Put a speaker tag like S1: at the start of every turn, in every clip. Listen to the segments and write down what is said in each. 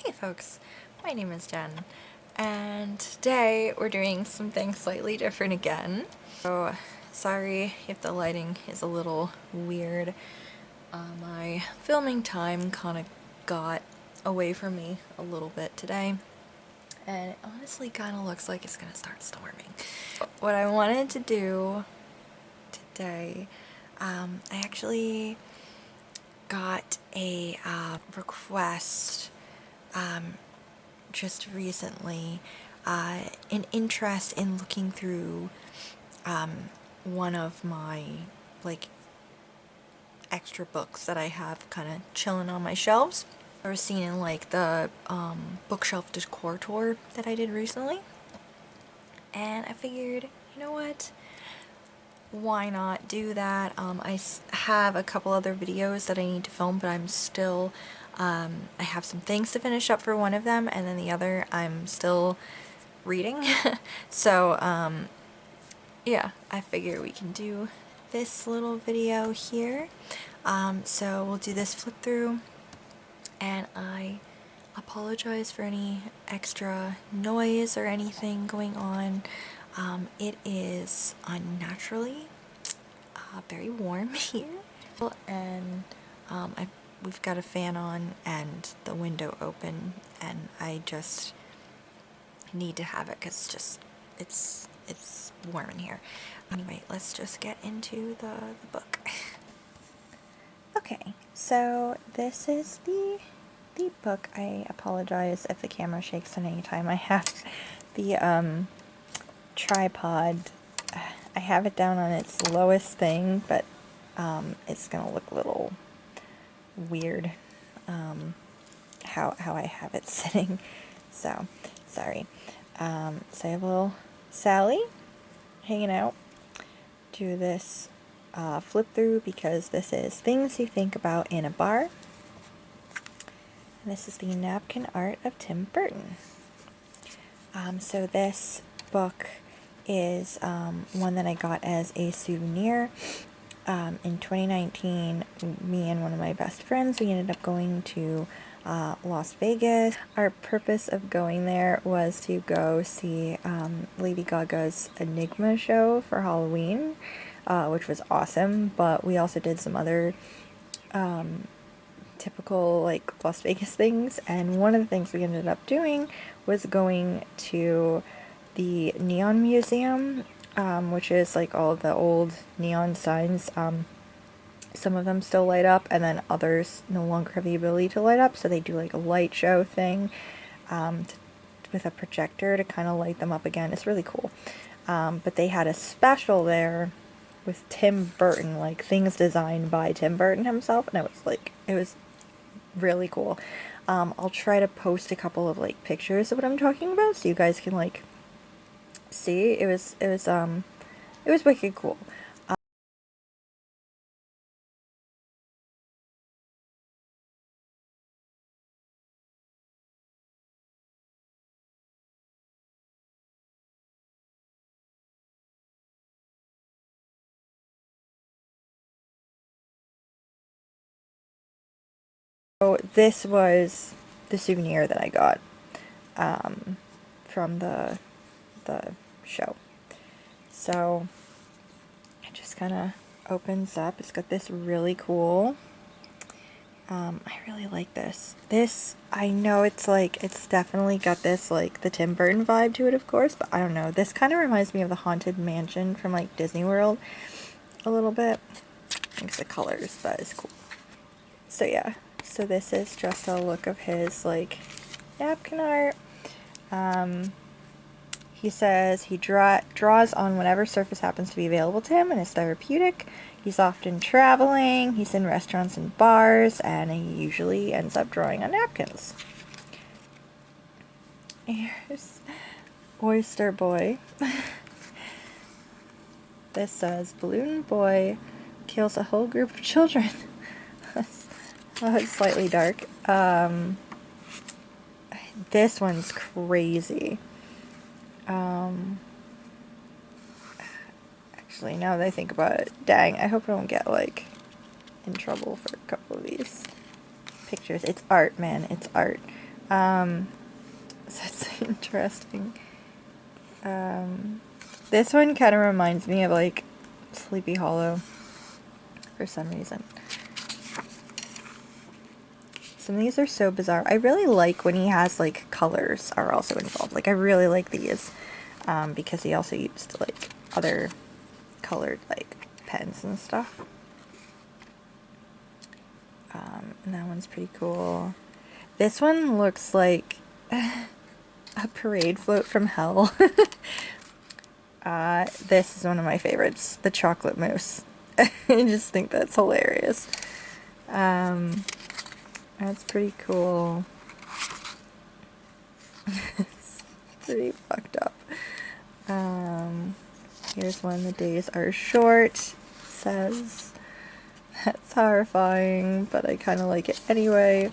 S1: Hey folks, my name is Jen, and today we're doing something slightly different again. So sorry if the lighting is a little weird. My filming time kind of got away from me a little bit today, and it honestly kind of looks like it's gonna start storming. What I wanted to do today, I actually got a request just recently, an interest in looking through one of my like extra books that I have kind of chilling on my shelves. I was seeing like the bookshelf decor tour that I did recently, and I figured, you know what, why not do that? I have a couple other videos that I need to film, but I'm still, I have some things to finish up for one of them, and then the other I'm still reading. So, yeah, I figure we can do this little video here. So we'll do this flip through, and I apologize for any extra noise or anything going on. It is unnaturally very warm here, and we've got a fan on and the window open, and I just need to have it because it's warm in here. Anyway, let's just get into the book. Okay, so this is the book. I apologize if the camera shakes at any time. I have the tripod. I have it down on its lowest thing, but it's gonna look a little weird how I have it sitting. So sorry. So I have a little Sally hanging out. Do this flip through because this is Things You Think About in a Bar. And this is the napkin art of Tim Burton. So this book is one that I got as a souvenir. In 2019, me and one of my best friends, we ended up going to Las Vegas. Our purpose of going there was to go see Lady Gaga's Enigma show for Halloween, which was awesome, but we also did some other typical like Las Vegas things, and one of the things we ended up doing was going to the Neon Museum, which is like all of the old neon signs. Some of them still light up, and then others no longer have the ability to light up, so they do like a light show thing with a projector to kind of light them up again. It's really cool. But they had a special there with Tim Burton, like things designed by Tim Burton himself, and it was really cool. I'll try to post a couple of like pictures of what I'm talking about so you guys can like see. It was wicked cool. So this was the souvenir that I got from the show. So it just kind of opens up. It's got this really cool. I really like this. I know it's definitely got this like the Tim Burton vibe to it, of course, but I don't know. This kind of reminds me of the Haunted Mansion from like Disney World a little bit. I think it's the colors, but it's cool. So yeah, so this is just a look of his like napkin art. He says he draws on whatever surface happens to be available to him and is therapeutic. He's often traveling, he's in restaurants and bars, and he usually ends up drawing on napkins. Here's Oyster Boy. This says, Balloon Boy kills a whole group of children. Oh, it's slightly dark. This one's crazy. Actually, now that I think about it, dang, I hope I don't get, like, in trouble for a couple of these pictures. It's art, man, it's art. So it's interesting. This one kind of reminds me of like Sleepy Hollow for some reason. Some of these are so bizarre. I really like when he has like colors are also involved. Like I really like these because he also used like other colored like pens and stuff. And that one's pretty cool. This one looks like a parade float from hell. This is one of my favorites, the chocolate mousse. I just think that's hilarious. That's pretty cool. It's pretty fucked up. Here's one, the days are short, says. That's horrifying, but I kind of like it anyway.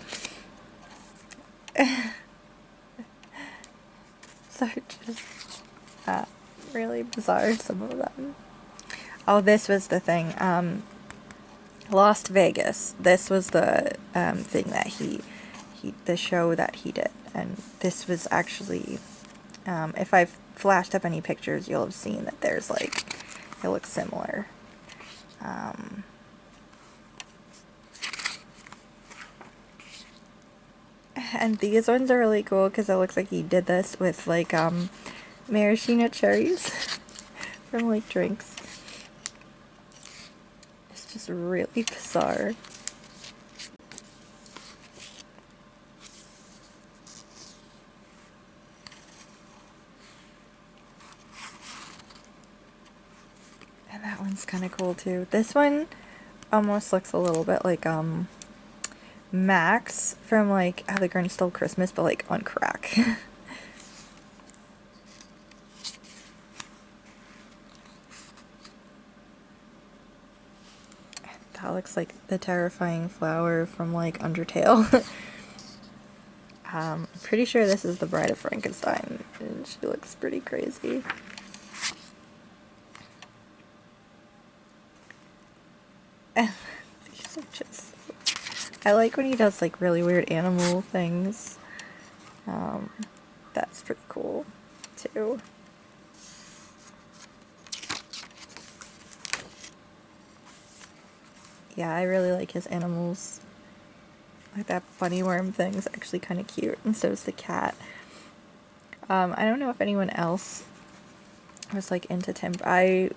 S1: So just really bizarre, some of them. Oh, this was the thing. Lost Vegas. This was the thing that the show that he did, and this was actually. If I've flashed up any pictures, you'll have seen that there's like, it looks similar. And these ones are really cool because it looks like he did this with like maraschino cherries from like drinks. It's just really bizarre. And that one's kind of cool too. This one almost looks a little bit like Max from like How the Grinch Stole Christmas, but like on crack. That looks like the terrifying flower from like Undertale. I'm pretty sure this is the Bride of Frankenstein, and she looks pretty crazy. These are just... I like when he does like really weird animal things. That's pretty cool too. Yeah, I really like his animals. Like that bunny worm thing's actually kind of cute, and so is the cat. I don't know if anyone else was like into Tim. I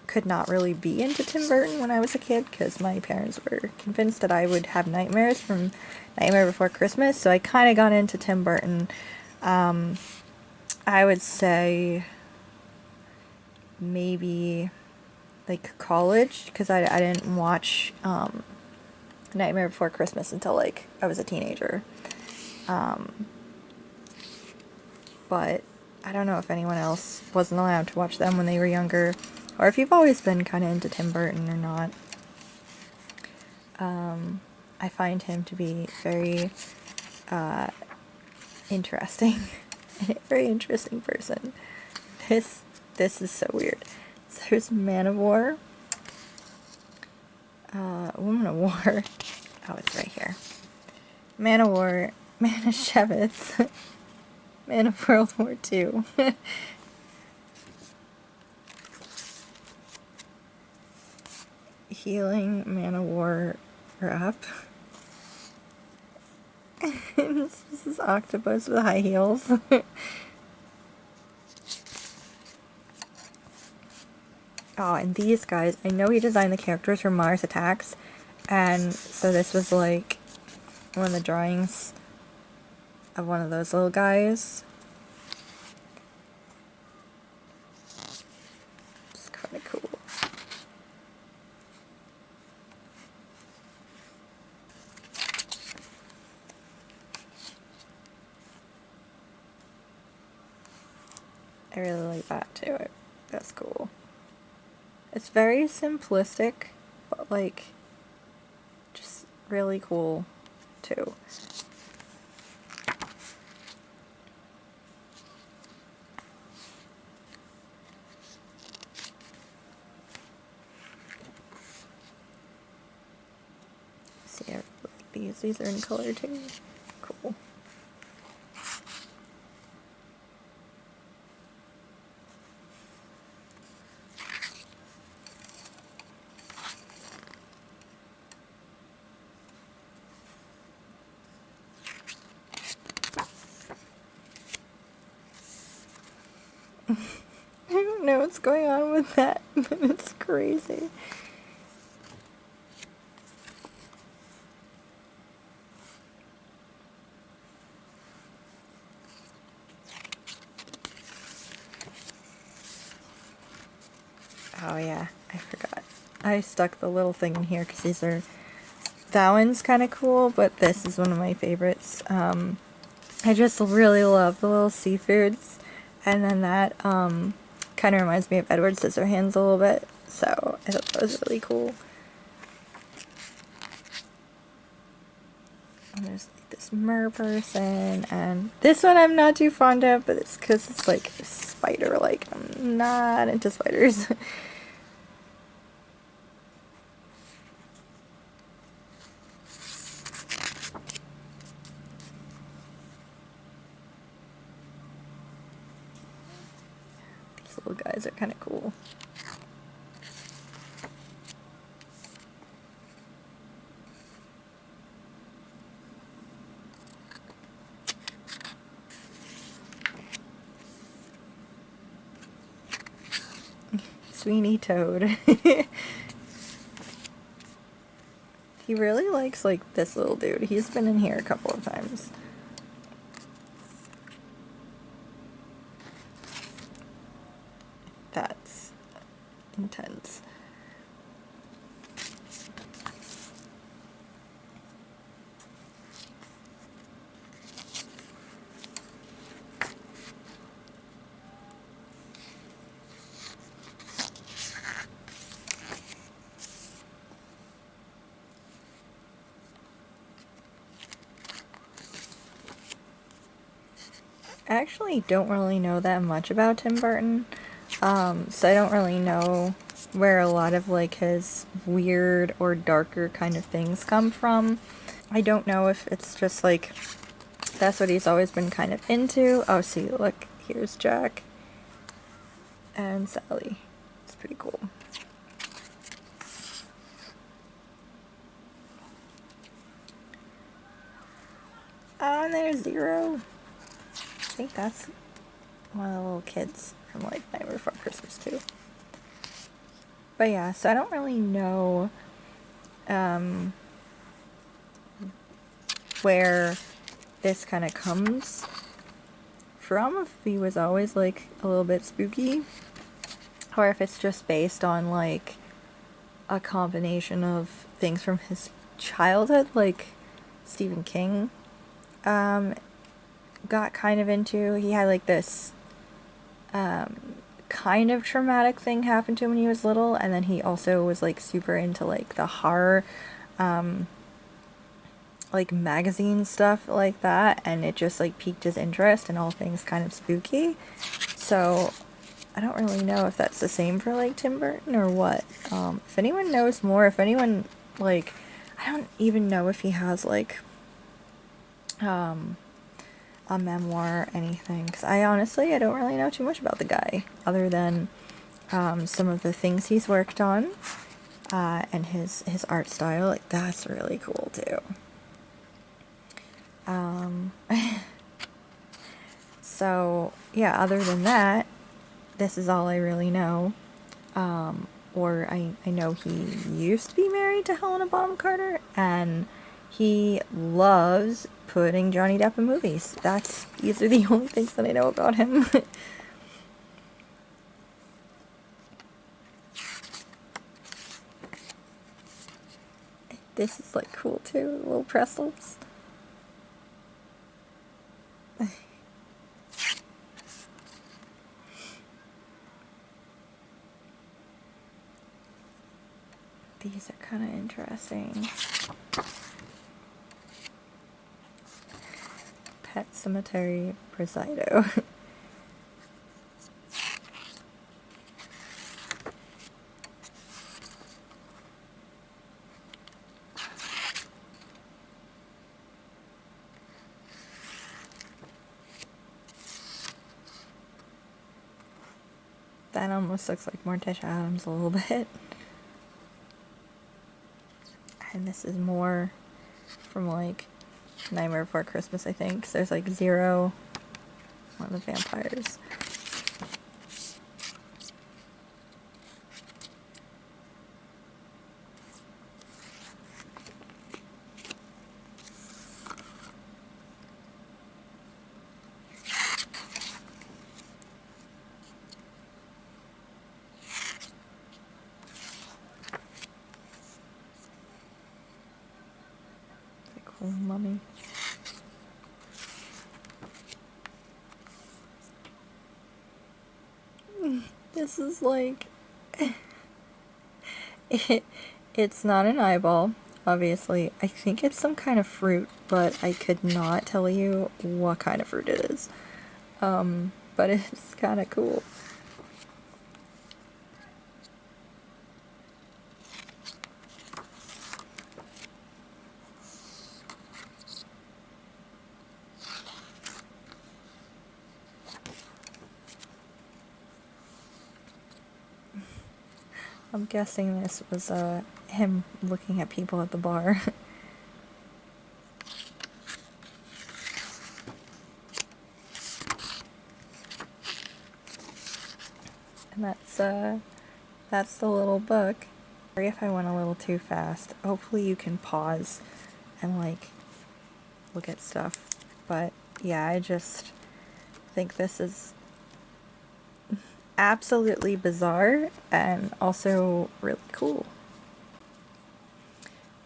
S1: could not really be into Tim Burton when I was a kid because my parents were convinced that I would have nightmares from Nightmare Before Christmas, so I kind of got into Tim Burton. I would say maybe like college, because I didn't watch Nightmare Before Christmas until like I was a teenager. But I don't know if anyone else wasn't allowed to watch them when they were younger, or if you've always been kind of into Tim Burton or not. I find him to be very interesting, a very interesting person. This is so weird. So there's Man of War, Woman of War. Oh, it's right here. Man of War, Man of Shevitz, Man of World War II. Healing Man of War wrap. This is octopus with high heels. Oh, and these guys, I know he designed the characters for Mars Attacks, and so this was like one of the drawings of one of those little guys. It's kind of cool. I really like that too. That's cool. It's very simplistic, but like just really cool too. See, I like these. These are in color too. Cool. I don't know what's going on with that, but it's crazy. Oh yeah, I forgot. I stuck the little thing in here because these are... That one's kind of cool, but this is one of my favorites. I just really love the little seafoods. And then that kind of reminds me of Edward Scissorhands a little bit. So I thought that was really cool. And there's like this mer person, and this one I'm not too fond of, but it's because it's like a spider. Like, I'm not into spiders. These little guys are kind of cool. Sweeney Toad. He really likes, like, this little dude. He's been in here a couple of times. That's intense. I actually don't really know that much about Tim Burton, so I don't really know where a lot of like his weird or darker kind of things come from. I don't know if it's just like that's what he's always been kind of into. Oh, see, look, here's Jack and Sally. It's pretty cool. Oh, and there's Zero. I think that's one of the little kids from like Nightmare Before Christmas too. But yeah, so I don't really know where this kind of comes from, if he was always like a little bit spooky, or if it's just based on like a combination of things from his childhood, like Stephen King got kind of into. He had like this kind of traumatic thing happen to him when he was little, and then he also was like super into like the horror like magazine stuff like that, and it just like piqued his interest in all things kind of spooky. So I don't really know if that's the same for like Tim Burton or what. If anyone knows more, if anyone like, I don't even know if he has like a memoir or anything, because I don't really know too much about the guy other than some of the things he's worked on and his art style. Like, that's really cool too. So yeah, other than that, this is all I really know. Or I know he used to be married to Helena Bonham Carter, and he loves putting Johnny Depp in movies. These are the only things that I know about him. This is like cool too, little pretzels. These are kind of interesting. Pet Cemetery Presido. That almost looks like Morticia Addams a little bit. And this is more from like Nightmare Before Christmas, I think. So there's like Zero, one of the vampires. on me. This is like... it's not an eyeball, obviously. I think it's some kind of fruit, but I could not tell you what kind of fruit it is. But it's kind of cool. I'm guessing this was him looking at people at the bar. And that's the little book. Sorry if I went a little too fast. Hopefully you can pause and like look at stuff. But yeah, I just think this is absolutely bizarre and also really cool.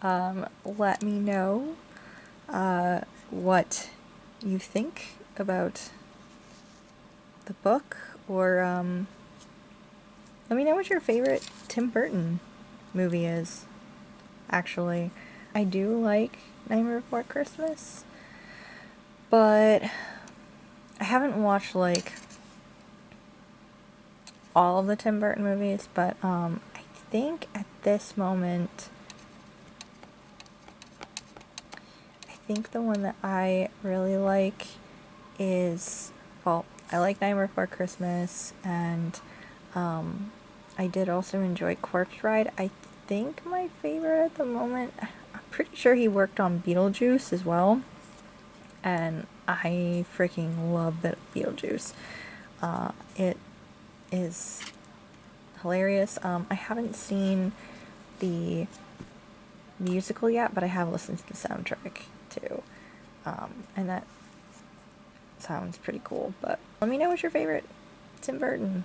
S1: Let me know what you think about the book, or let me know what your favorite Tim Burton movie is. Actually, I do like Nightmare Before Christmas, but I haven't watched like all of the Tim Burton movies, but I think at this moment, I think the one that I really like is, well, I like Nightmare Before Christmas, and I did also enjoy Corpse Bride. I think my favorite at the moment, I'm pretty sure he worked on Beetlejuice as well, and I freaking love that Beetlejuice. It is hilarious. I haven't seen the musical yet, but I have listened to the soundtrack too, and that sounds pretty cool. But let me know what your favorite Tim Burton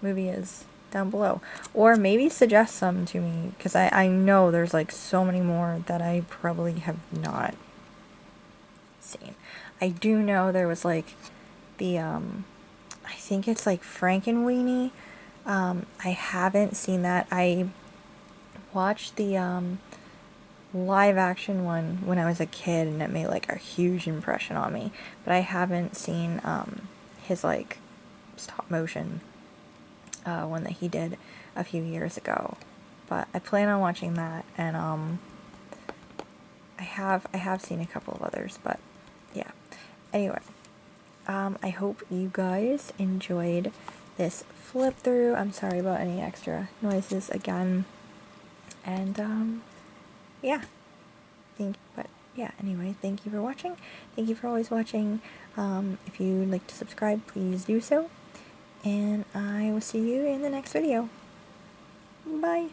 S1: movie is down below, or maybe suggest some to me, because I know there's like so many more that I probably have not seen. I do know there was like the I think it's like Frankenweenie. I haven't seen that. I watched the live action one when I was a kid, and it made like a huge impression on me, but I haven't seen his like stop motion one that he did a few years ago. But I plan on watching that, and I have seen a couple of others, but yeah. Anyway, I hope you guys enjoyed this flip through. I'm sorry about any extra noises again, and yeah. Anyway, thank you for watching. Thank you for always watching. If you'd like to subscribe, please do so. And I will see you in the next video. Bye.